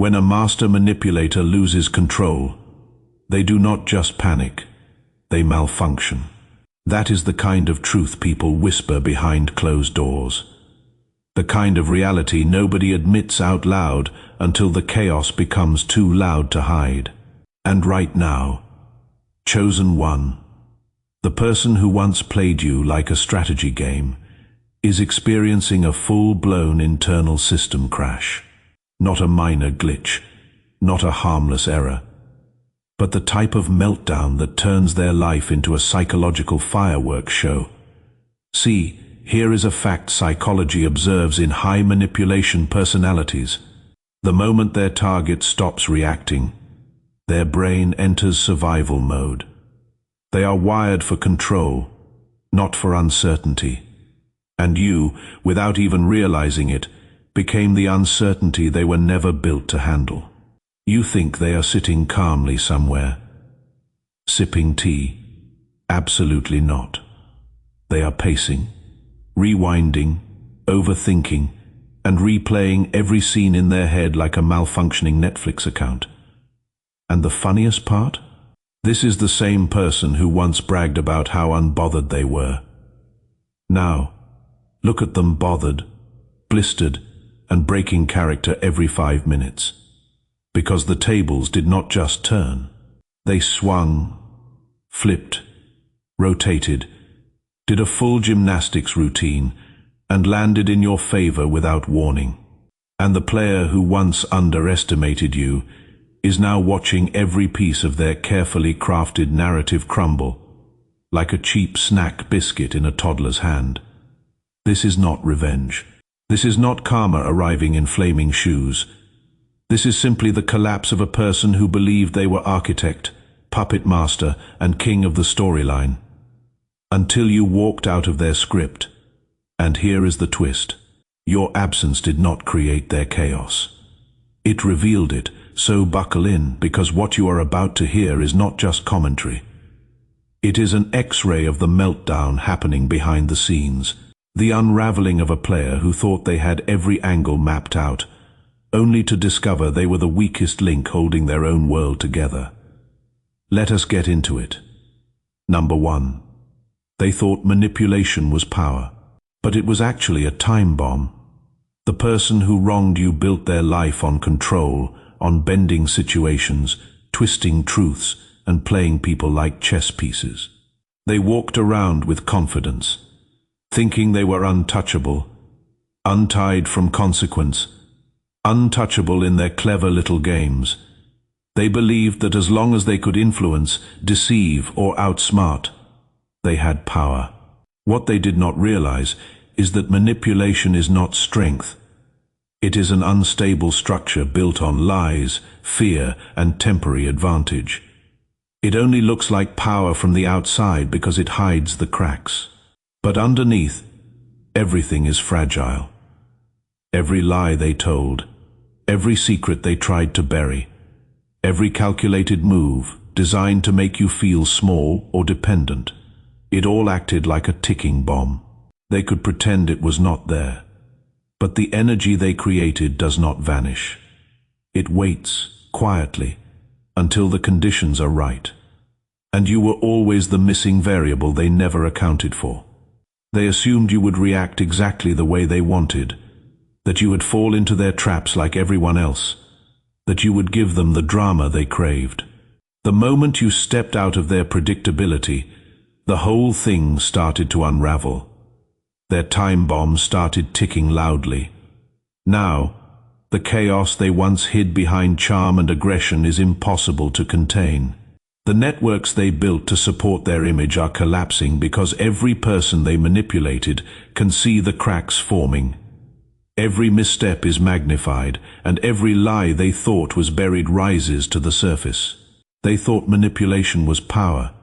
When a master manipulator loses control, they do not just panic, they malfunction. That is the kind of truth people whisper behind closed doors. The kind of reality nobody admits out loud until the chaos becomes too loud to hide. And right now, chosen one, the person who once played you like a strategy game, is experiencing a full-blown internal system crash. Not a minor glitch, not a harmless error, but the type of meltdown that turns their life into a psychological fireworks show. See, here is a fact psychology observes in high manipulation personalities. The moment their target stops reacting, their brain enters survival mode. They are wired for control, not for uncertainty. And you, without even realizing it, became the uncertainty they were never built to handle. You think they are sitting calmly somewhere, sipping tea. Absolutely not. They are pacing, rewinding, overthinking, and replaying every scene in their head like a malfunctioning Netflix account. And the funniest part? This is the same person who once bragged about how unbothered they were. Now, look at them bothered, blistered, and breaking character every 5 minutes. Because the tables did not just turn. They swung, flipped, rotated, did a full gymnastics routine, and landed in your favor without warning. And the player who once underestimated you is now watching every piece of their carefully crafted narrative crumble, like a cheap snack biscuit in a toddler's hand. This is not revenge. This is not karma arriving in flaming shoes. This is simply the collapse of a person who believed they were architect, puppet master, and king of the storyline. Until you walked out of their script. And here is the twist. Your absence did not create their chaos. It revealed it, so buckle in, because what you are about to hear is not just commentary. It is an X-ray of the meltdown happening behind the scenes, the unraveling of a player who thought they had every angle mapped out, only to discover they were the weakest link holding their own world together. Let us get into it. Number 1. They thought manipulation was power, but it was actually a time bomb. The person who wronged you built their life on control, on bending situations, twisting truths, and playing people like chess pieces. They walked around with confidence, thinking they were untouchable, untied from consequence, untouchable in their clever little games. They believed that as long as they could influence, deceive, or outsmart, they had power. What they did not realize is that manipulation is not strength. It is an unstable structure built on lies, fear, and temporary advantage. It only looks like power from the outside because it hides the cracks. But underneath, everything is fragile. Every lie they told, every secret they tried to bury, every calculated move designed to make you feel small or dependent, it all acted like a ticking bomb. They could pretend it was not there. But the energy they created does not vanish. It waits, quietly, until the conditions are right. And you were always the missing variable they never accounted for. They assumed you would react exactly the way they wanted, that you would fall into their traps like everyone else, that you would give them the drama they craved. The moment you stepped out of their predictability, the whole thing started to unravel. Their time bomb started ticking loudly. Now, the chaos they once hid behind charm and aggression is impossible to contain. The networks they built to support their image are collapsing because every person they manipulated can see the cracks forming. Every misstep is magnified, and every lie they thought was buried rises to the surface. They thought manipulation was power,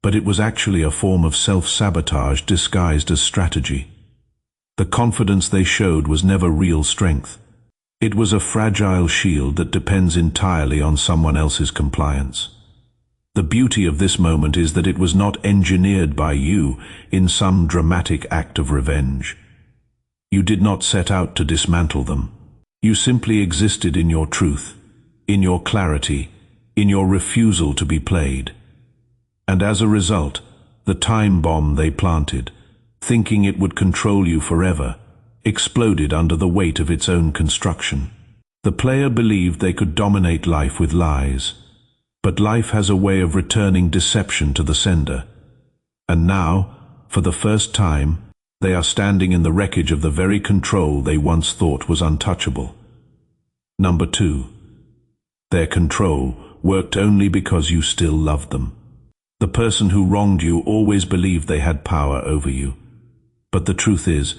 but it was actually a form of self-sabotage disguised as strategy. The confidence they showed was never real strength. It was a fragile shield that depends entirely on someone else's compliance. The beauty of this moment is that it was not engineered by you in some dramatic act of revenge. You did not set out to dismantle them. You simply existed in your truth, in your clarity, in your refusal to be played. And as a result, the time bomb they planted, thinking it would control you forever, exploded under the weight of its own construction. The player believed they could dominate life with lies, but life has a way of returning deception to the sender. And now, for the first time, they are standing in the wreckage of the very control they once thought was untouchable. Number 2. Their control worked only because you still loved them. The person who wronged you always believed they had power over you. But the truth is,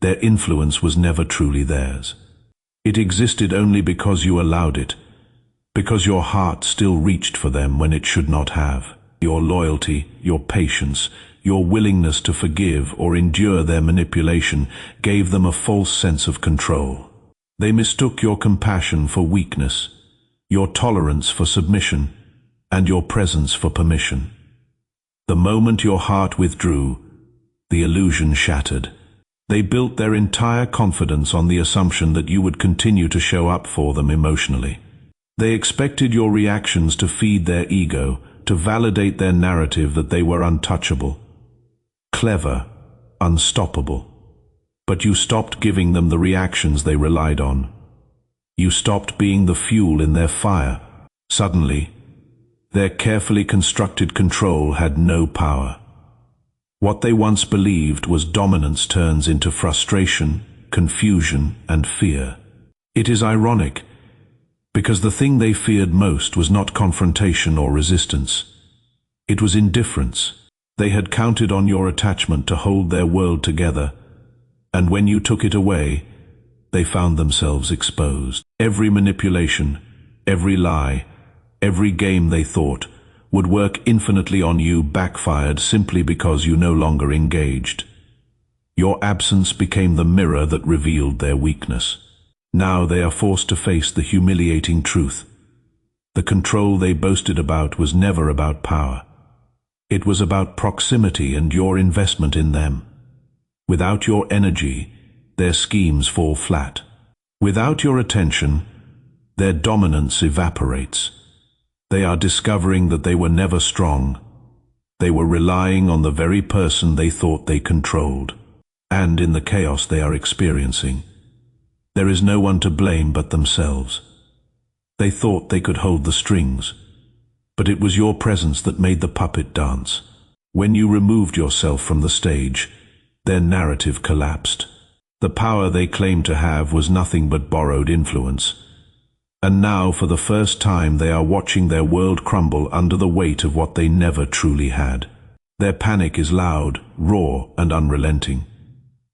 their influence was never truly theirs. It existed only because you allowed it, because your heart still reached for them when it should not have. Your loyalty, your patience, your willingness to forgive or endure their manipulation gave them a false sense of control. They mistook your compassion for weakness, your tolerance for submission, and your presence for permission. The moment your heart withdrew, the illusion shattered. They built their entire confidence on the assumption that you would continue to show up for them emotionally. They expected your reactions to feed their ego, to validate their narrative that they were untouchable, clever, unstoppable. But you stopped giving them the reactions they relied on. You stopped being the fuel in their fire. Suddenly, their carefully constructed control had no power. What they once believed was dominance turns into frustration, confusion, and fear. It is ironic, because the thing they feared most was not confrontation or resistance. It was indifference. They had counted on your attachment to hold their world together, and when you took it away, they found themselves exposed. Every manipulation, every lie, every game they thought would work infinitely on you backfired simply because you no longer engaged. Your absence became the mirror that revealed their weakness. Now they are forced to face the humiliating truth. The control they boasted about was never about power. It was about proximity and your investment in them. Without your energy, their schemes fall flat. Without your attention, their dominance evaporates. They are discovering that they were never strong. They were relying on the very person they thought they controlled. And in the chaos they are experiencing, there is no one to blame but themselves. They thought they could hold the strings, but it was your presence that made the puppet dance. When you removed yourself from the stage, their narrative collapsed. The power they claimed to have was nothing but borrowed influence. And now, for the first time, they are watching their world crumble under the weight of what they never truly had. Their panic is loud, raw, and unrelenting.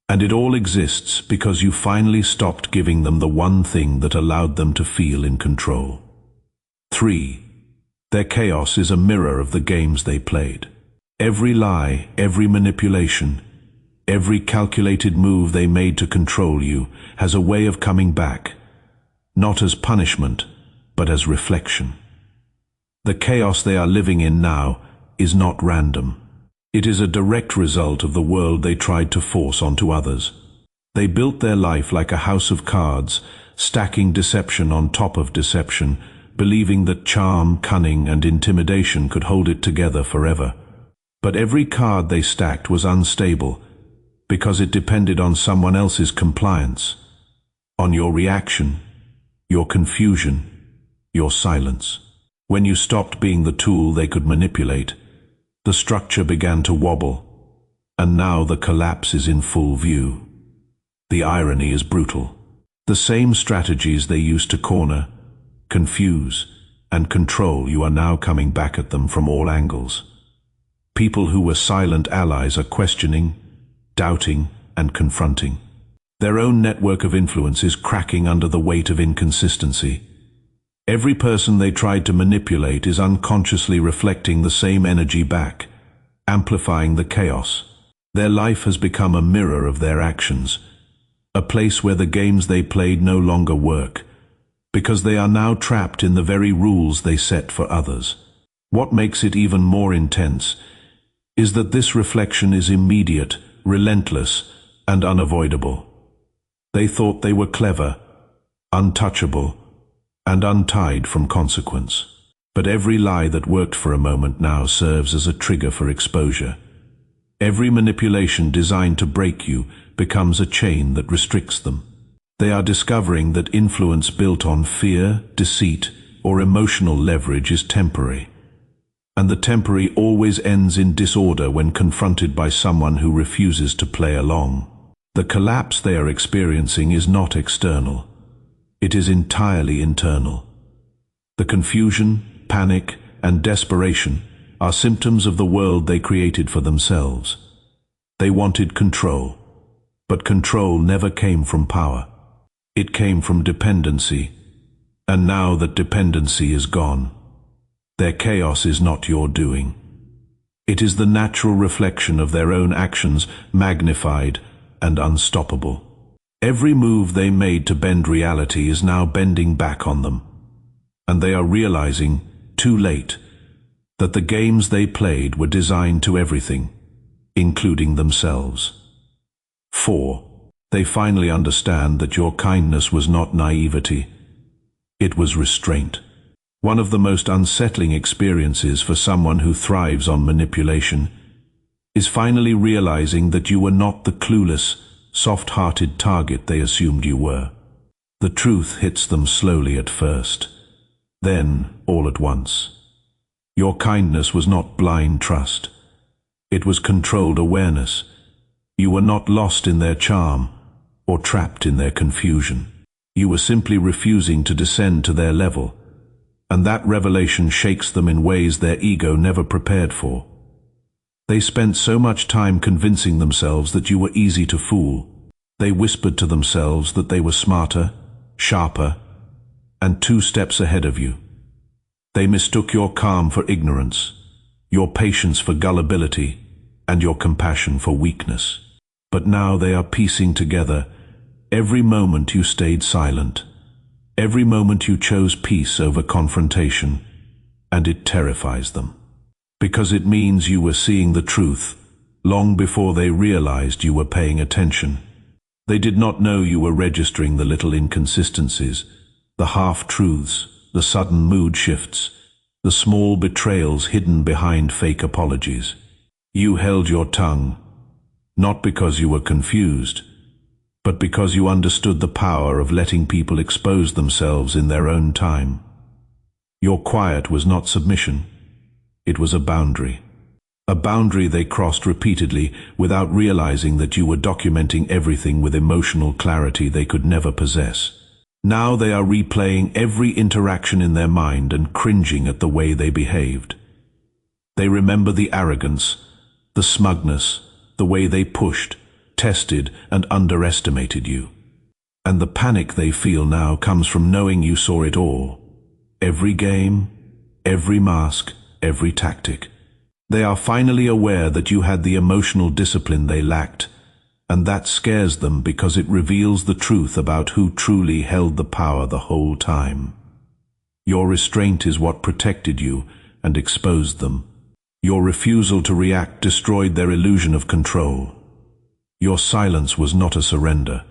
And it all exists because you finally stopped giving them the one thing that allowed them to feel in control. 3. Their chaos is a mirror of the games they played. Every lie, every manipulation, every calculated move they made to control you has a way of coming back. Not as punishment, but as reflection. The chaos they are living in now is not random. It is a direct result of the world they tried to force onto others. They built their life like a house of cards, stacking deception on top of deception, believing that charm, cunning, and intimidation could hold it together forever. But every card they stacked was unstable, because it depended on someone else's compliance, on your reaction, your confusion, your silence. When you stopped being the tool they could manipulate, the structure began to wobble, and now the collapse is in full view. The irony is brutal. The same strategies they used to corner, confuse, and control you are now coming back at them from all angles. People who were silent allies are questioning, doubting, and confronting. Their own network of influence is cracking under the weight of inconsistency. Every person they tried to manipulate is unconsciously reflecting the same energy back, amplifying the chaos. Their life has become a mirror of their actions, a place where the games they played no longer work, because they are now trapped in the very rules they set for others. What makes it even more intense is that this reflection is immediate, relentless, and unavoidable. They thought they were clever, untouchable, and untied from consequence. But every lie that worked for a moment now serves as a trigger for exposure. Every manipulation designed to break you becomes a chain that restricts them. They are discovering that influence built on fear, deceit, or emotional leverage is temporary. And the temporary always ends in disorder when confronted by someone who refuses to play along. The collapse they are experiencing is not external. It is entirely internal. The confusion, panic, and desperation are symptoms of the world they created for themselves. They wanted control, but control never came from power. It came from dependency, and now that dependency is gone, their chaos is not your doing. It is the natural reflection of their own actions, magnified and unstoppable. Every move they made to bend reality is now bending back on them, and they are realizing, too late, that the games they played were designed to everything, including themselves. 4. They finally understand that your kindness was not naivety. It was restraint. One of the most unsettling experiences for someone who thrives on manipulation is finally realizing that you were not the clueless, soft-hearted target they assumed you were. The truth hits them slowly at first, then all at once. Your kindness was not blind trust. It was controlled awareness. You were not lost in their charm or trapped in their confusion. You were simply refusing to descend to their level, and that revelation shakes them in ways their ego never prepared for. They spent so much time convincing themselves that you were easy to fool. They whispered to themselves that they were smarter, sharper, and 2 steps ahead of you. They mistook your calm for ignorance, your patience for gullibility, and your compassion for weakness. But now they are piecing together every moment you stayed silent, every moment you chose peace over confrontation, and it terrifies them. Because it means you were seeing the truth long before they realized you were paying attention. They did not know you were registering the little inconsistencies, the half-truths, the sudden mood shifts, the small betrayals hidden behind fake apologies. You held your tongue, not because you were confused, but because you understood the power of letting people expose themselves in their own time. Your quiet was not submission. It was a boundary they crossed repeatedly without realizing that you were documenting everything with emotional clarity they could never possess. Now they are replaying every interaction in their mind and cringing at the way they behaved. They remember the arrogance, the smugness, the way they pushed, tested, and underestimated you. And the panic they feel now comes from knowing you saw it all. Every game, every mask, every tactic. They are finally aware that you had the emotional discipline they lacked, and that scares them because it reveals the truth about who truly held the power the whole time. Your restraint is what protected you and exposed them. Your refusal to react destroyed their illusion of control. Your silence was not a surrender.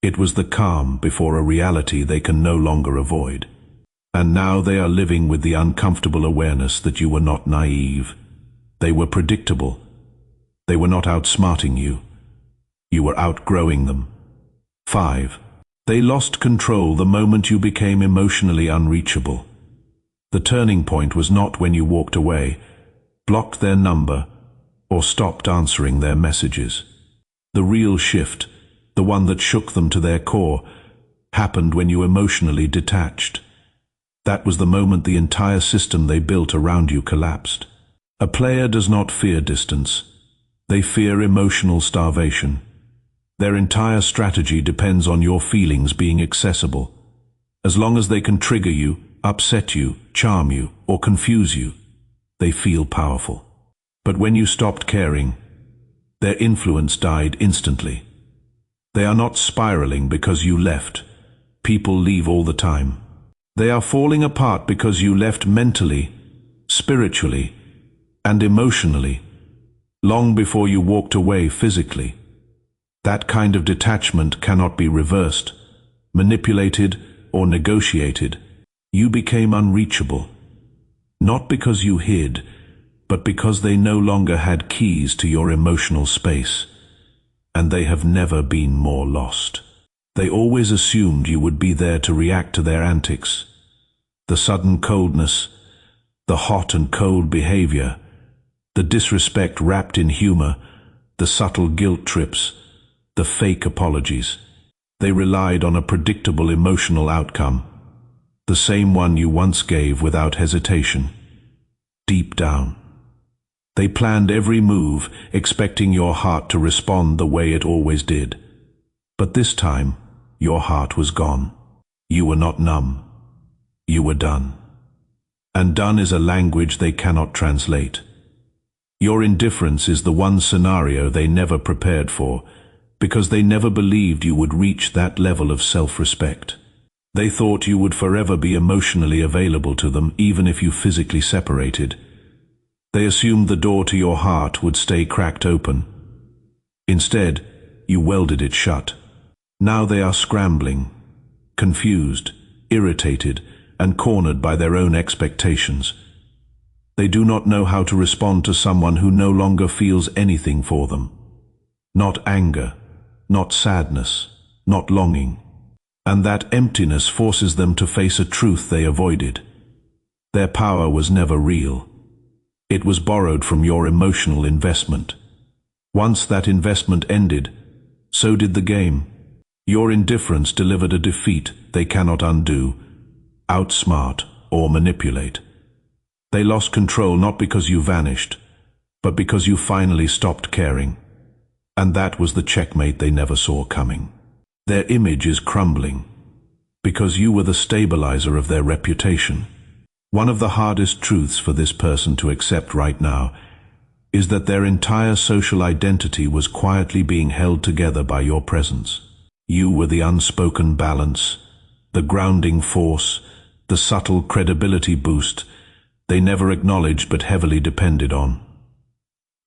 It was the calm before a reality they can no longer avoid. And now they are living with the uncomfortable awareness that you were not naive. They were predictable. They were not outsmarting you. You were outgrowing them. 5. They lost control the moment you became emotionally unreachable. The turning point was not when you walked away, blocked their number, or stopped answering their messages. The real shift, the one that shook them to their core, happened when you emotionally detached. That was the moment the entire system they built around you collapsed. A player does not fear distance. They fear emotional starvation. Their entire strategy depends on your feelings being accessible. As long as they can trigger you, upset you, charm you, or confuse you, they feel powerful. But when you stopped caring, their influence died instantly. They are not spiraling because you left. People leave all the time. They are falling apart because you left mentally, spiritually, and emotionally, long before you walked away physically. That kind of detachment cannot be reversed, manipulated, or negotiated, you became unreachable. Not because you hid, but because they no longer had keys to your emotional space. And they have never been more lost. They always assumed you would be there to react to their antics. The sudden coldness, the hot and cold behavior, the disrespect wrapped in humor, the subtle guilt trips, the fake apologies. They relied on a predictable emotional outcome, the same one you once gave without hesitation. Deep down, they planned every move, expecting your heart to respond the way it always did. But this time, your heart was gone. You were not numb. You were done. And done is a language they cannot translate. Your indifference is the one scenario they never prepared for, because they never believed you would reach that level of self-respect. They thought you would forever be emotionally available to them, even if you physically separated. They assumed the door to your heart would stay cracked open. Instead, you welded it shut. Now they are scrambling, confused, irritated, and cornered by their own expectations. They do not know how to respond to someone who no longer feels anything for them. Not anger, not sadness, not longing. And that emptiness forces them to face a truth they avoided. Their power was never real. It was borrowed from your emotional investment. Once that investment ended, so did the game. Your indifference delivered a defeat they cannot undo, outsmart, or manipulate. They lost control not because you vanished, but because you finally stopped caring. And that was the checkmate they never saw coming. Their image is crumbling, because you were the stabilizer of their reputation. One of the hardest truths for this person to accept right now is that their entire social identity was quietly being held together by your presence. You were the unspoken balance, the grounding force, the subtle credibility boost they never acknowledged but heavily depended on.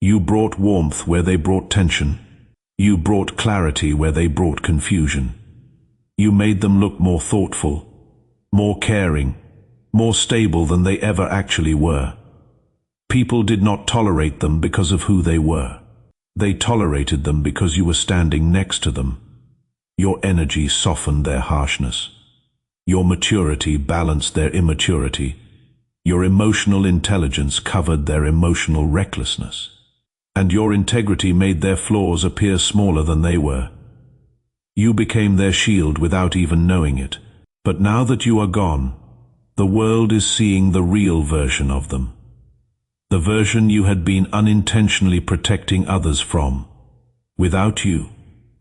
You brought warmth where they brought tension. You brought clarity where they brought confusion. You made them look more thoughtful, more caring, more stable than they ever actually were. People did not tolerate them because of who they were. They tolerated them because you were standing next to them. Your energy softened their harshness. Your maturity balanced their immaturity. Your emotional intelligence covered their emotional recklessness. And your integrity made their flaws appear smaller than they were. You became their shield without even knowing it. But now that you are gone, the world is seeing the real version of them. The version you had been unintentionally protecting others from. Without you,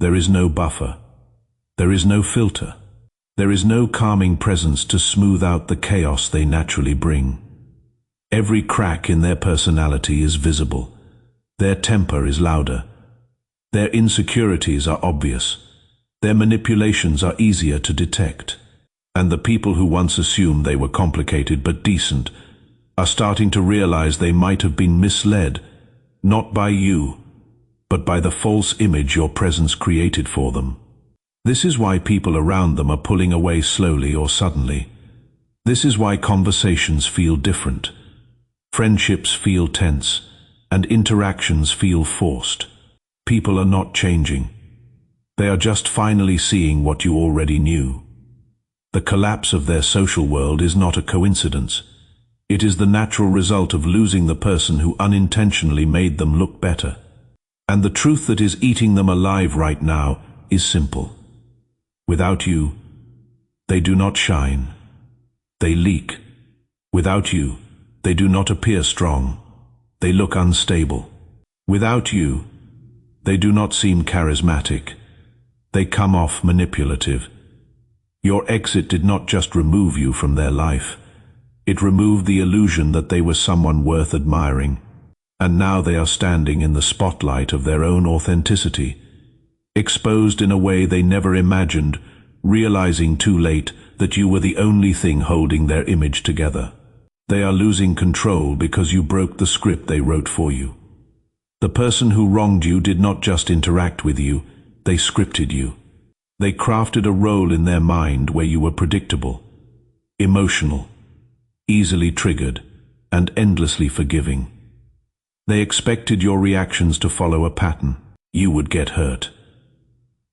there is no buffer. There is no filter. There is no calming presence to smooth out the chaos they naturally bring. Every crack in their personality is visible. Their temper is louder. Their insecurities are obvious. Their manipulations are easier to detect. And the people who once assumed they were complicated but decent are starting to realize they might have been misled, not by you, but by the false image your presence created for them. This is why people around them are pulling away slowly or suddenly. This is why conversations feel different. Friendships feel tense, and interactions feel forced. People are not changing. They are just finally seeing what you already knew. The collapse of their social world is not a coincidence. It is the natural result of losing the person who unintentionally made them look better. And the truth that is eating them alive right now is simple. Without you, they do not shine. They leak. Without you, they do not appear strong. They look unstable. Without you, they do not seem charismatic. They come off manipulative. Your exit did not just remove you from their life. It removed the illusion that they were someone worth admiring. And now they are standing in the spotlight of their own authenticity, exposed in a way they never imagined, realizing too late that you were the only thing holding their image together. They are losing control because you broke the script they wrote for you. The person who wronged you did not just interact with you, they scripted you. They crafted a role in their mind where you were predictable, emotional, easily triggered, and endlessly forgiving. They expected your reactions to follow a pattern. You would get hurt.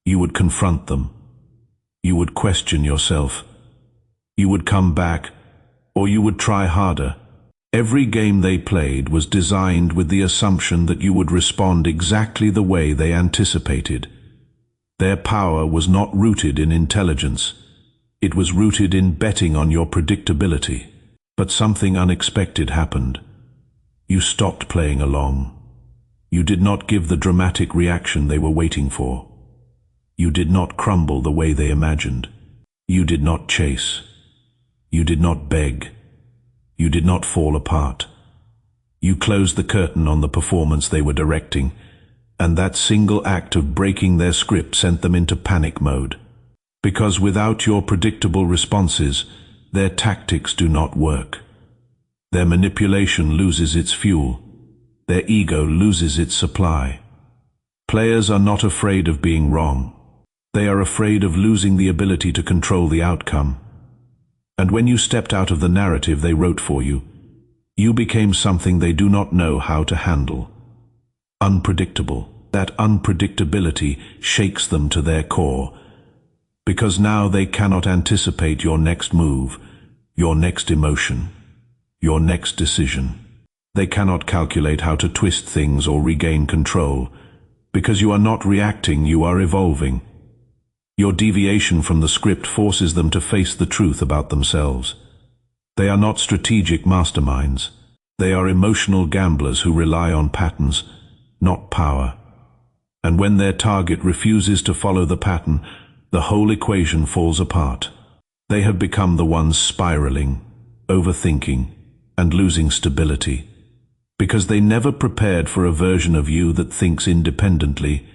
You would confront them. You would question yourself. You would come back, or you would try harder. Every game they played was designed with the assumption that you would respond exactly the way they anticipated. Their power was not rooted in intelligence. It was rooted in betting on your predictability. But something unexpected happened. You stopped playing along. You did not give the dramatic reaction they were waiting for. You did not crumble the way they imagined. You did not chase. You did not beg. You did not fall apart. You closed the curtain on the performance they were directing, and that single act of breaking their script sent them into panic mode. Because without your predictable responses, their tactics do not work. Their manipulation loses its fuel. Their ego loses its supply. Players are not afraid of being wrong. They are afraid of losing the ability to control the outcome. And when you stepped out of the narrative they wrote for you, you became something they do not know how to handle. Unpredictable. That unpredictability shakes them to their core, because now they cannot anticipate your next move, your next emotion, your next decision. They cannot calculate how to twist things or regain control, because you are not reacting, you are evolving. Your deviation from the script forces them to face the truth about themselves. They are not strategic masterminds. They are emotional gamblers who rely on patterns, not power. And when their target refuses to follow the pattern, the whole equation falls apart. They have become the ones spiraling, overthinking, and losing stability, because they never prepared for a version of you that thinks independently,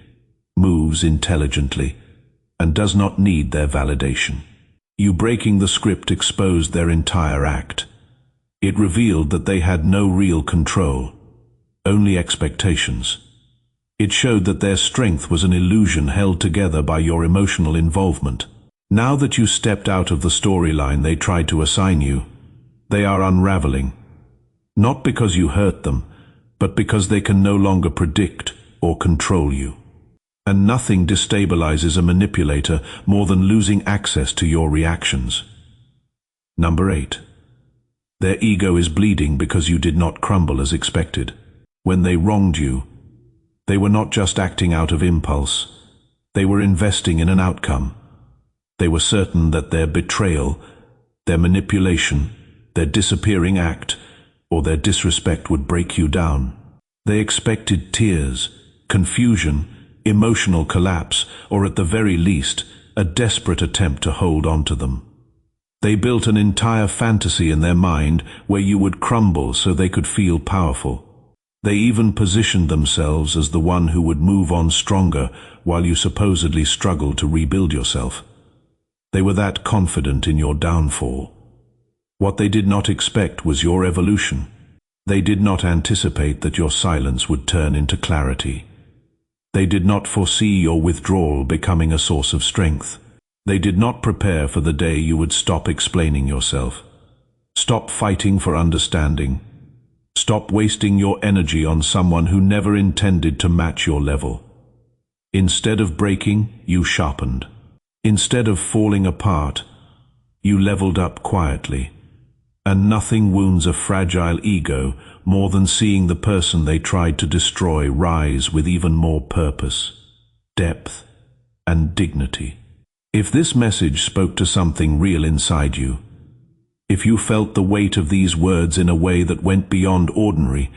moves intelligently, and does not need their validation. You breaking the script exposed their entire act. It revealed that they had no real control, only expectations. It showed that their strength was an illusion held together by your emotional involvement. Now that you stepped out of the storyline they tried to assign you, they are unraveling. Not because you hurt them, but because they can no longer predict or control you. And nothing destabilizes a manipulator more than losing access to your reactions. Number 8. Their ego is bleeding because you did not crumble as expected. When they wronged you, they were not just acting out of impulse. They were investing in an outcome. They were certain that their betrayal, their manipulation, their disappearing act, or their disrespect would break you down. They expected tears, confusion, emotional collapse, or at the very least, a desperate attempt to hold on to them. They built an entire fantasy in their mind where you would crumble so they could feel powerful. They even positioned themselves as the one who would move on stronger while you supposedly struggled to rebuild yourself. They were that confident in your downfall. What they did not expect was your evolution. They did not anticipate that your silence would turn into clarity. They did not foresee your withdrawal becoming a source of strength. They did not prepare for the day you would stop explaining yourself. Stop fighting for understanding. Stop wasting your energy on someone who never intended to match your level. Instead of breaking, you sharpened. Instead of falling apart, you leveled up quietly. And nothing wounds a fragile ego more than seeing the person they tried to destroy rise with even more purpose, depth, and dignity. If this message spoke to something real inside you, if you felt the weight of these words in a way that went beyond ordinary,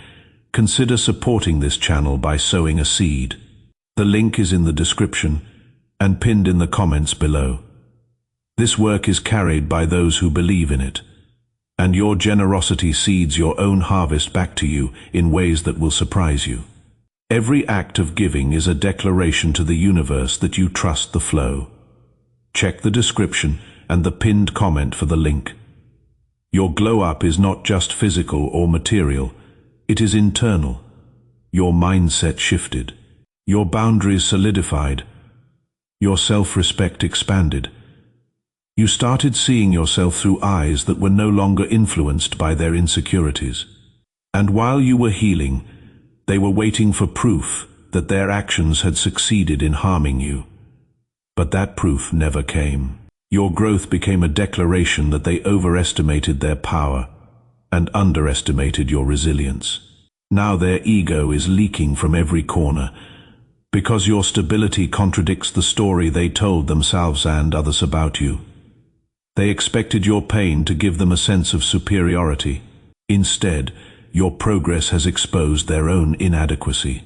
consider supporting this channel by sowing a seed. The link is in the description and pinned in the comments below. This work is carried by those who believe in it, and your generosity seeds your own harvest back to you in ways that will surprise you. Every act of giving is a declaration to the universe that you trust the flow. Check the description and the pinned comment for the link. Your glow-up is not just physical or material, it is internal. Your mindset shifted, your boundaries solidified, Your self-respect expanded. You started seeing yourself through eyes that were no longer influenced by their insecurities. And while you were healing, they were waiting for proof that their actions had succeeded in harming you. But that proof never came. Your growth became a declaration that they overestimated their power and underestimated your resilience. Now their ego is leaking from every corner, because your stability contradicts the story they told themselves and others about you. They expected your pain to give them a sense of superiority. Instead, your progress has exposed their own inadequacy.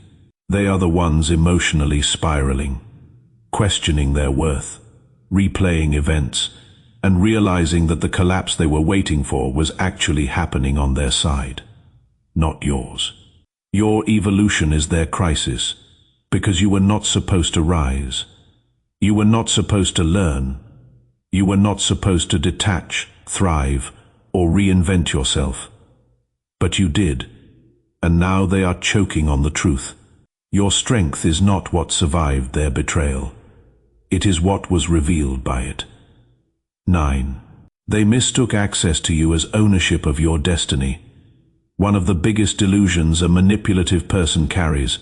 They are the ones emotionally spiraling, questioning their worth, replaying events, and realizing that the collapse they were waiting for was actually happening on their side, not yours. Your evolution is their crisis, because you were not supposed to rise. You were not supposed to learn. You were not supposed to detach, thrive, or reinvent yourself. But you did, and now they are choking on the truth. Your strength is not what survived their betrayal. It is what was revealed by it. 9. They mistook access to you as ownership of your destiny. One of the biggest delusions a manipulative person carries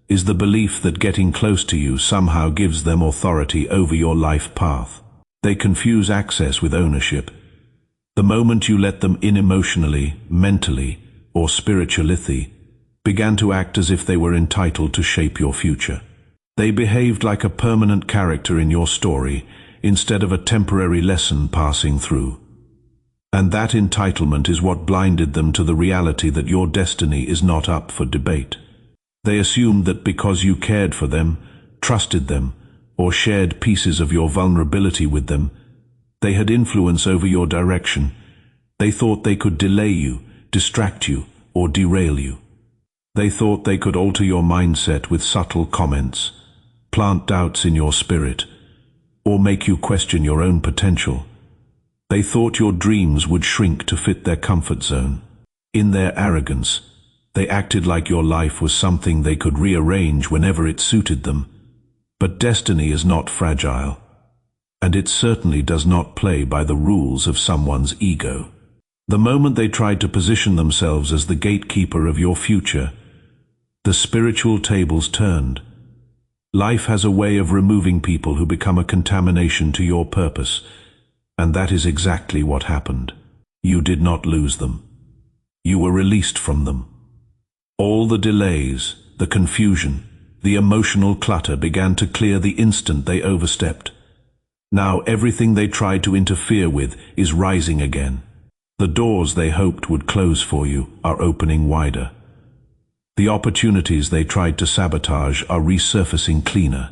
is the belief that getting close to you somehow gives them authority over your life path. They confuse access with ownership. The moment you let them in emotionally, mentally, or spiritually, began to act as if they were entitled to shape your future. They behaved like a permanent character in your story instead of a temporary lesson passing through. And that entitlement is what blinded them to the reality that your destiny is not up for debate. They assumed that because you cared for them, trusted them, or shared pieces of your vulnerability with them, they had influence over your direction. They thought they could delay you, distract you, or derail you. They thought they could alter your mindset with subtle comments, plant doubts in your spirit, or make you question your own potential. They thought your dreams would shrink to fit their comfort zone. In their arrogance, they acted like your life was something they could rearrange whenever it suited them. But destiny is not fragile, and it certainly does not play by the rules of someone's ego. The moment they tried to position themselves as the gatekeeper of your future, the spiritual tables turned. Life has a way of removing people who become a contamination to your purpose, and that is exactly what happened. You did not lose them. You were released from them. All the delays, the confusion, the emotional clutter began to clear the instant they overstepped. Now everything they tried to interfere with is rising again. The doors they hoped would close for you are opening wider. The opportunities they tried to sabotage are resurfacing cleaner.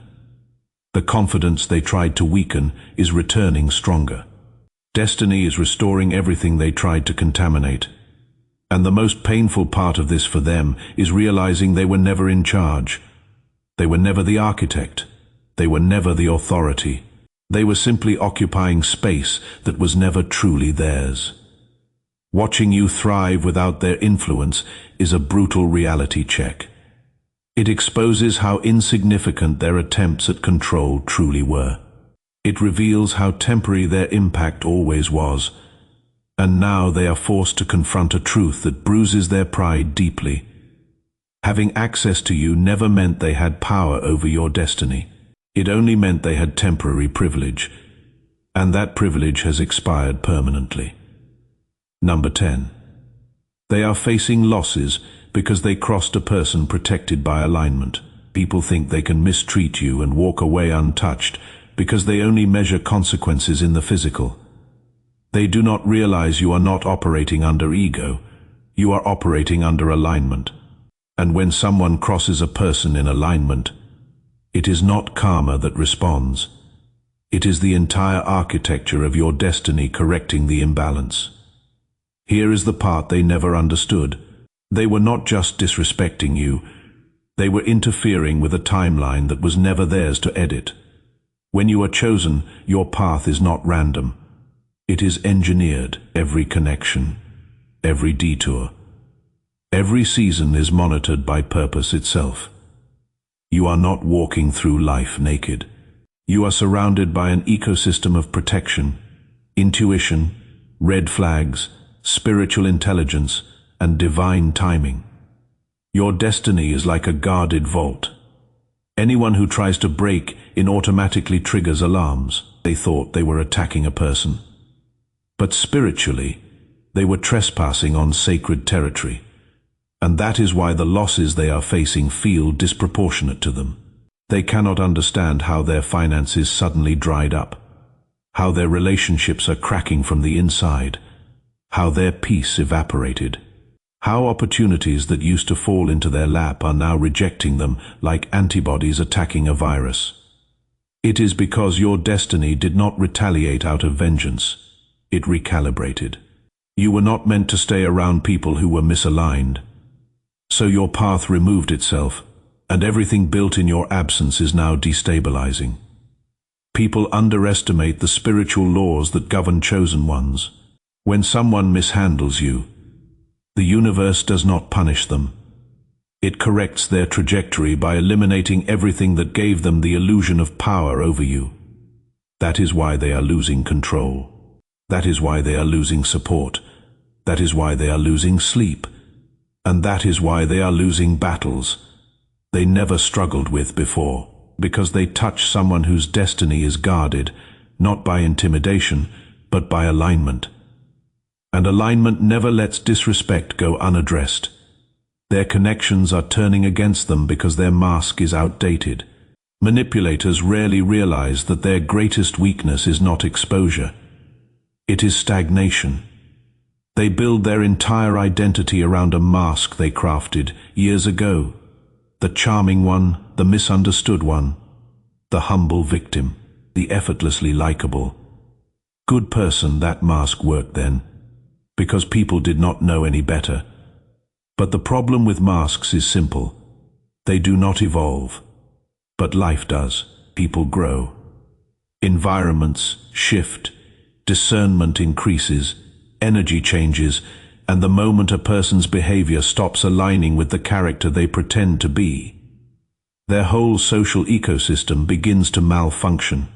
The confidence they tried to weaken is returning stronger. Destiny is restoring everything they tried to contaminate. And the most painful part of this for them is realizing they were never in charge. They were never the architect. They were never the authority. They were simply occupying space that was never truly theirs. Watching you thrive without their influence is a brutal reality check. It exposes how insignificant their attempts at control truly were. It reveals how temporary their impact always was, and now they are forced to confront a truth that bruises their pride deeply. Having access to you never meant they had power over your destiny. It only meant they had temporary privilege, and that privilege has expired permanently. Number 10. They are facing losses because they crossed a person protected by alignment. People think they can mistreat you and walk away untouched because they only measure consequences in the physical. They do not realize you are not operating under ego. You are operating under alignment. And when someone crosses a person in alignment, it is not karma that responds. It is the entire architecture of your destiny correcting the imbalance. Here is the part they never understood. They were not just disrespecting you. They were interfering with a timeline that was never theirs to edit. When you are chosen, your path is not random. It is engineered, every connection, every detour. Every season is monitored by purpose itself. You are not walking through life naked. You are surrounded by an ecosystem of protection, intuition, red flags, spiritual intelligence, and divine timing. Your destiny is like a guarded vault. Anyone who tries to break in automatically triggers alarms. They thought they were attacking a person. But spiritually, they were trespassing on sacred territory. And that is why the losses they are facing feel disproportionate to them. They cannot understand how their finances suddenly dried up, how their relationships are cracking from the inside, how their peace evaporated, how opportunities that used to fall into their lap are now rejecting them like antibodies attacking a virus. It is because your destiny did not retaliate out of vengeance. It recalibrated. You were not meant to stay around people who were misaligned. So your path removed itself, and everything built in your absence is now destabilizing. People underestimate the spiritual laws that govern chosen ones. When someone mishandles you, the universe does not punish them. It corrects their trajectory by eliminating everything that gave them the illusion of power over you. That is why they are losing control. That is why they are losing support. That is why they are losing sleep. And that is why they are losing battles they never struggled with before, because they touch someone whose destiny is guarded, not by intimidation, but by alignment. And alignment never lets disrespect go unaddressed. Their connections are turning against them because their mask is outdated. Manipulators rarely realize that their greatest weakness is not exposure. It is stagnation. They build their entire identity around a mask they crafted years ago. The charming one, the misunderstood one, the humble victim, the effortlessly likable. Good person, that mask worked then, because people did not know any better. But the problem with masks is simple. They do not evolve. But life does. People grow. Environments shift. Discernment increases. Energy changes. And the moment a person's behavior stops aligning with the character they pretend to be, their whole social ecosystem begins to malfunction.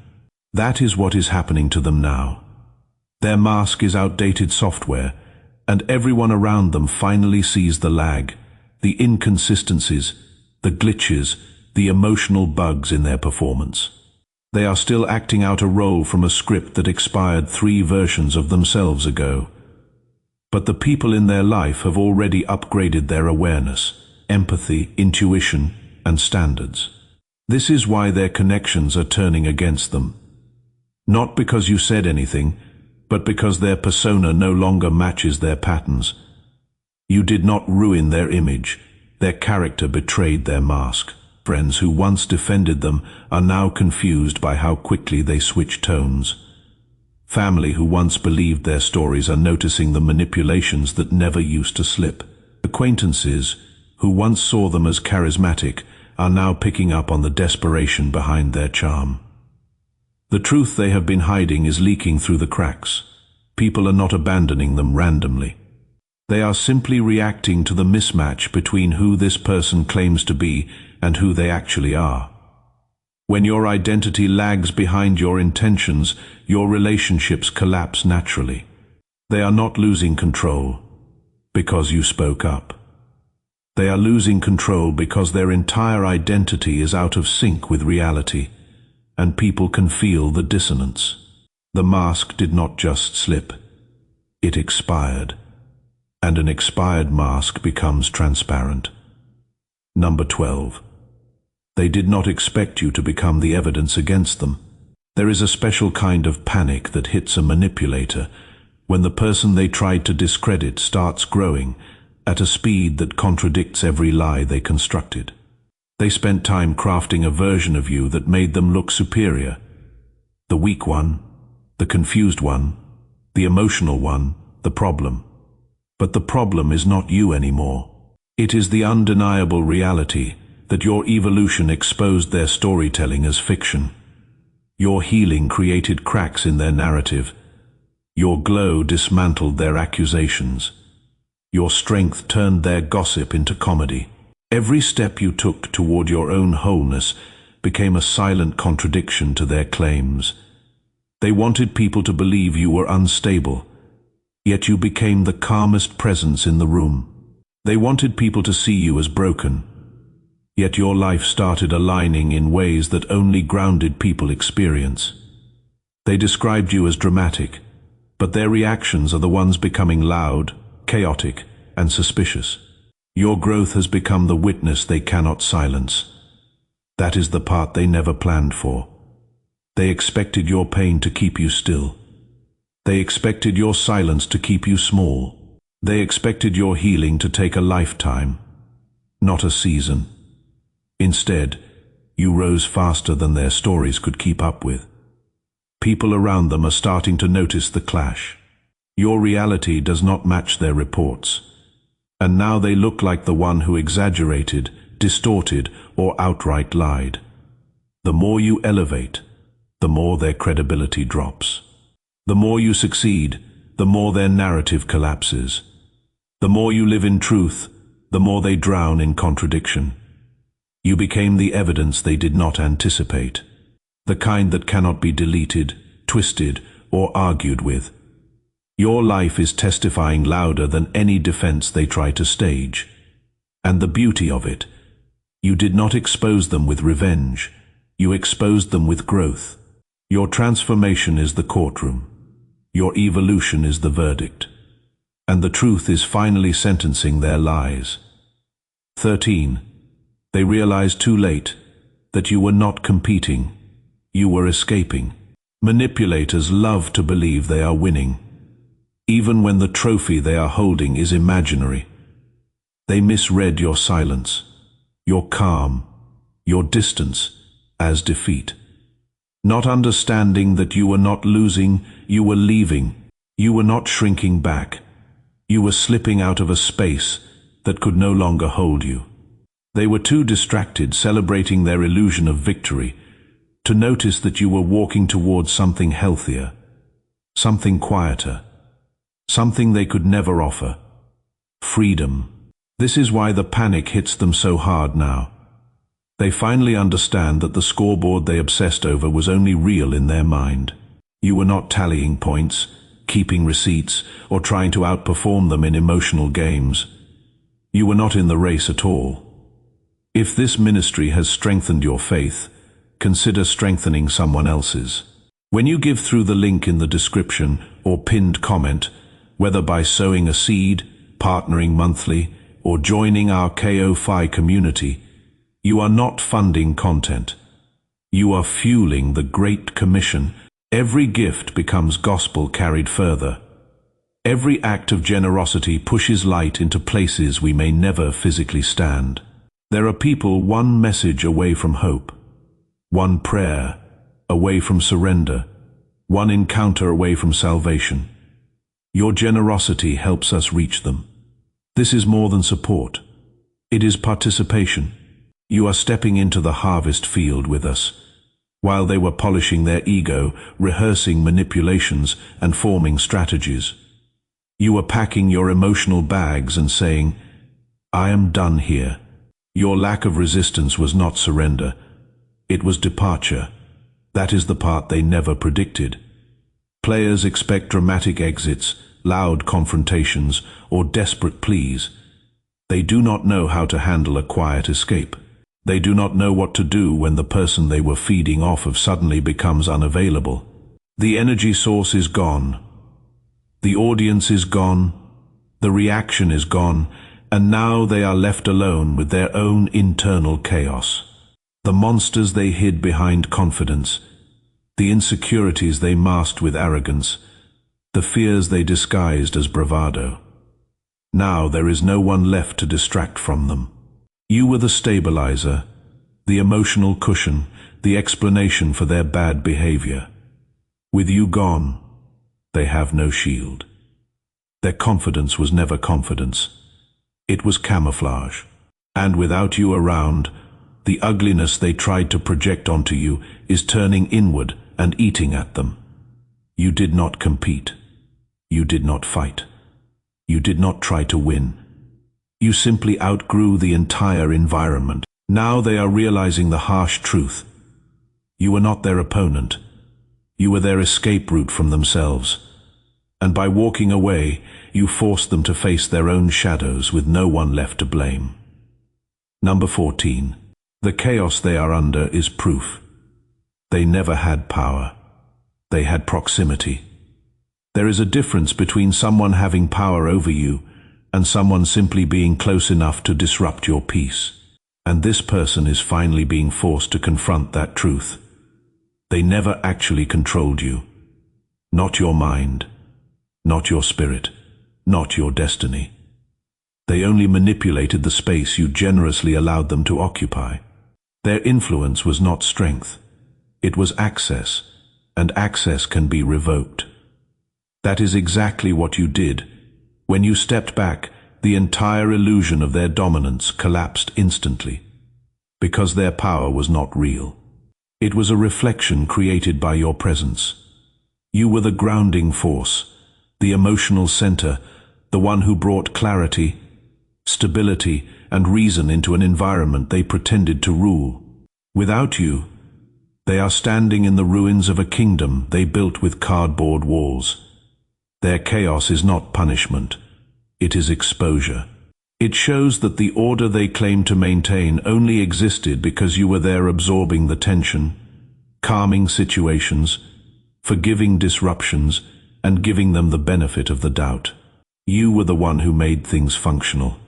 That is what is happening to them now. Their mask is outdated software, and everyone around them finally sees the lag, the inconsistencies, the glitches, the emotional bugs in their performance. They are still acting out a role from a script that expired 3 versions of themselves ago. But the people in their life have already upgraded their awareness, empathy, intuition, and standards. This is why their connections are turning against them. Not because you said anything, but because their persona no longer matches their patterns. You did not ruin their image. Their character betrayed their mask. Friends who once defended them are now confused by how quickly they switch tones. Family who once believed their stories are noticing the manipulations that never used to slip. Acquaintances who once saw them as charismatic are now picking up on the desperation behind their charm. The truth they have been hiding is leaking through the cracks. People are not abandoning them randomly. They are simply reacting to the mismatch between who this person claims to be and who they actually are. When your identity lags behind your intentions, your relationships collapse naturally. They are not losing control because you spoke up. They are losing control because their entire identity is out of sync with reality, and people can feel the dissonance. The mask did not just slip. It expired, and an expired mask becomes transparent. Number 12. They did not expect you to become the evidence against them. There is a special kind of panic that hits a manipulator when the person they tried to discredit starts growing at a speed that contradicts every lie they constructed. They spent time crafting a version of you that made them look superior. The weak one, the confused one, the emotional one, the problem. But the problem is not you anymore. It is the undeniable reality that your evolution exposed their storytelling as fiction. Your healing created cracks in their narrative. Your glow dismantled their accusations. Your strength turned their gossip into comedy. Every step you took toward your own wholeness became a silent contradiction to their claims. They wanted people to believe you were unstable, yet you became the calmest presence in the room. They wanted people to see you as broken, yet your life started aligning in ways that only grounded people experience. They described you as dramatic, but their reactions are the ones becoming loud, chaotic, and suspicious. Your growth has become the witness they cannot silence. That is the part they never planned for. They expected your pain to keep you still. They expected your silence to keep you small. They expected your healing to take a lifetime, not a season. Instead, you rose faster than their stories could keep up with. People around them are starting to notice the clash. Your reality does not match their reports. And now they look like the one who exaggerated, distorted, or outright lied. The more you elevate, the more their credibility drops. The more you succeed, the more their narrative collapses. The more you live in truth, the more they drown in contradiction. You became the evidence they did not anticipate, the kind that cannot be deleted, twisted, or argued with. Your life is testifying louder than any defense they try to stage. And the beauty of it, you did not expose them with revenge, you exposed them with growth. Your transformation is the courtroom. Your evolution is the verdict. And the truth is finally sentencing their lies. 13. They realized too late that you were not competing, you were escaping. Manipulators love to believe they are winning, even when the trophy they are holding is imaginary. They misread your silence, your calm, your distance as defeat. Not understanding that you were not losing, you were leaving. You were not shrinking back. You were slipping out of a space that could no longer hold you. They were too distracted celebrating their illusion of victory to notice that you were walking towards something healthier, something quieter, something they could never offer: freedom. This is why the panic hits them so hard now. They finally understand that the scoreboard they obsessed over was only real in their mind. You were not tallying points, keeping receipts, or trying to outperform them in emotional games. You were not in the race at all. If this ministry has strengthened your faith, consider strengthening someone else's. When you give through the link in the description or pinned comment, whether by sowing a seed, partnering monthly, or joining our KO-Fi community, you are not funding content. You are fueling the Great Commission. Every gift becomes gospel carried further. Every act of generosity pushes light into places we may never physically stand. There are people one message away from hope, one prayer away from surrender, one encounter away from salvation. Your generosity helps us reach them. This is more than support. It is participation. You are stepping into the harvest field with us. While they were polishing their ego, rehearsing manipulations, and forming strategies, you were packing your emotional bags and saying, "I am done here." Your lack of resistance was not surrender. It was departure. That is the part they never predicted. Players expect dramatic exits, loud confrontations, or desperate pleas. They do not know how to handle a quiet escape. They do not know what to do when the person they were feeding off of suddenly becomes unavailable. The energy source is gone. The audience is gone. The reaction is gone. And now they are left alone with their own internal chaos. The monsters they hid behind confidence, the insecurities they masked with arrogance, the fears they disguised as bravado. Now there is no one left to distract from them. You were the stabilizer, the emotional cushion, the explanation for their bad behavior. With you gone, they have no shield. Their confidence was never confidence. It was camouflage. And without you around, the ugliness they tried to project onto you is turning inward and eating at them. You did not compete. You did not fight. You did not try to win. You simply outgrew the entire environment. Now they are realizing the harsh truth. You were not their opponent. You were their escape route from themselves. And by walking away, you forced them to face their own shadows with no one left to blame. Number 14. The chaos they are under is proof. They never had power. They had proximity. There is a difference between someone having power over you and someone simply being close enough to disrupt your peace. And this person is finally being forced to confront that truth. They never actually controlled you. Not your mind, not your spirit, not your destiny. They only manipulated the space you generously allowed them to occupy. Their influence was not strength. It was access, and access can be revoked. That is exactly what you did. When you stepped back, the entire illusion of their dominance collapsed instantly, because their power was not real. It was a reflection created by your presence. You were the grounding force, the emotional center, the one who brought clarity, stability, and reason into an environment they pretended to rule. Without you, they are standing in the ruins of a kingdom they built with cardboard walls. Their chaos is not punishment. It is exposure. It shows that the order they claim to maintain only existed because you were there absorbing the tension, calming situations, forgiving disruptions, and giving them the benefit of the doubt. You were the one who made things functional.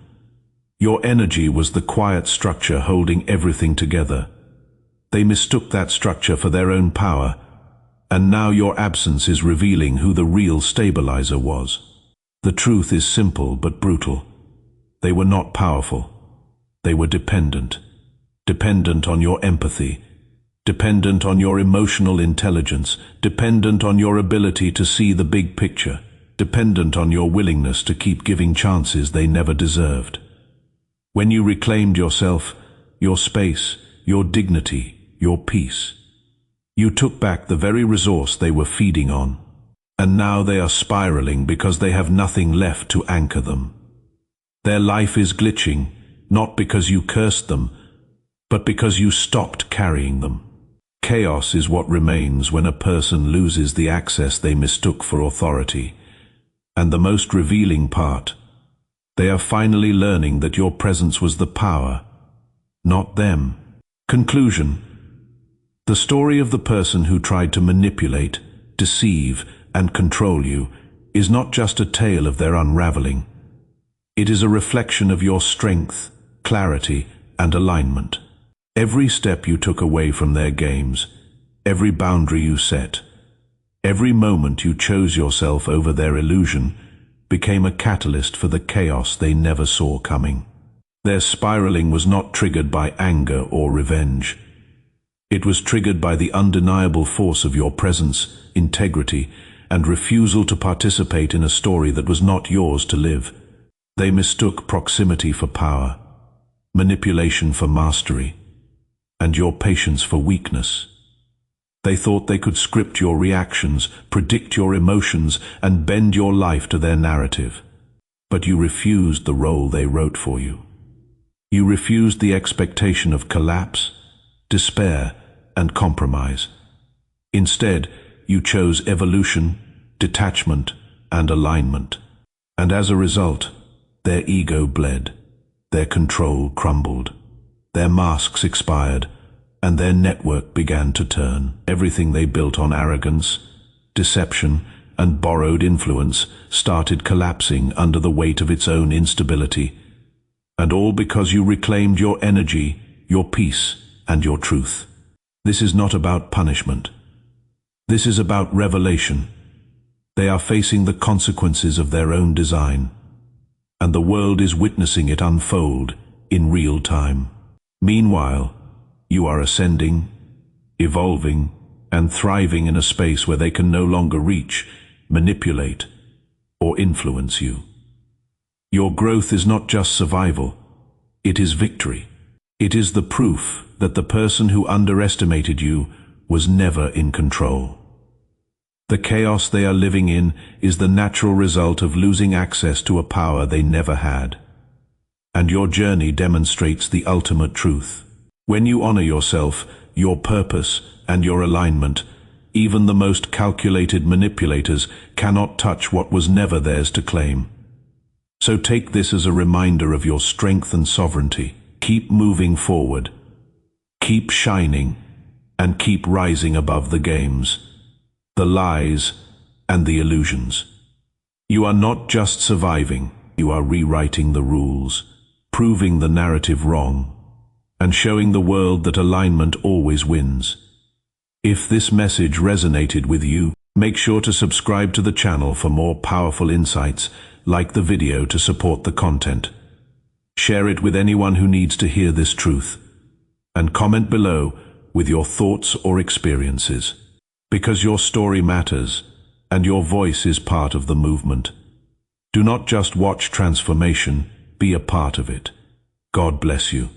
Your energy was the quiet structure holding everything together. They mistook that structure for their own power, and now your absence is revealing who the real stabilizer was. The truth is simple but brutal. They were not powerful. They were dependent. Dependent on your empathy. Dependent on your emotional intelligence. Dependent on your ability to see the big picture. Dependent on your willingness to keep giving chances they never deserved. When you reclaimed yourself, your space, your dignity, your peace, you took back the very resource they were feeding on. And now they are spiraling because they have nothing left to anchor them. Their life is glitching, not because you cursed them, but because you stopped carrying them. Chaos is what remains when a person loses the access they mistook for authority. And the most revealing part, they are finally learning that your presence was the power, not them. Conclusion. The story of the person who tried to manipulate, deceive, and control you is not just a tale of their unraveling. It is a reflection of your strength, clarity, and alignment. Every step you took away from their games, every boundary you set, every moment you chose yourself over their illusion became a catalyst for the chaos they never saw coming. Their spiraling was not triggered by anger or revenge. It was triggered by the undeniable force of your presence, integrity, and refusal to participate in a story that was not yours to live. They mistook proximity for power, manipulation for mastery, and your patience for weakness. They thought they could script your reactions, predict your emotions, and bend your life to their narrative. But you refused the role they wrote for you. You refused the expectation of collapse, despair, and compromise. Instead, you chose evolution, detachment, and alignment. And as a result, their ego bled, their control crumbled, their masks expired, and their network began to turn. Everything they built on arrogance, deception, and borrowed influence started collapsing under the weight of its own instability. And all because you reclaimed your energy, your peace, and your truth. This is not about punishment. This is about revelation. They are facing the consequences of their own design, and the world is witnessing it unfold in real time. Meanwhile, you are ascending, evolving, and thriving in a space where they can no longer reach, manipulate, or influence you. Your growth is not just survival, it is victory. It is the proof that the person who underestimated you was never in control. The chaos they are living in is the natural result of losing access to a power they never had. And your journey demonstrates the ultimate truth. When you honor yourself, your purpose, and your alignment, even the most calculated manipulators cannot touch what was never theirs to claim. So take this as a reminder of your strength and sovereignty. Keep moving forward. Keep shining, and keep rising above the games, the lies, and the illusions. You are not just surviving, you are rewriting the rules, proving the narrative wrong, and showing the world that alignment always wins. If this message resonated with you, make sure to subscribe to the channel for more powerful insights, like the video to support the content. Share it with anyone who needs to hear this truth, and comment below with your thoughts or experiences. Because your story matters, and your voice is part of the movement. Do not just watch transformation, be a part of it. God bless you.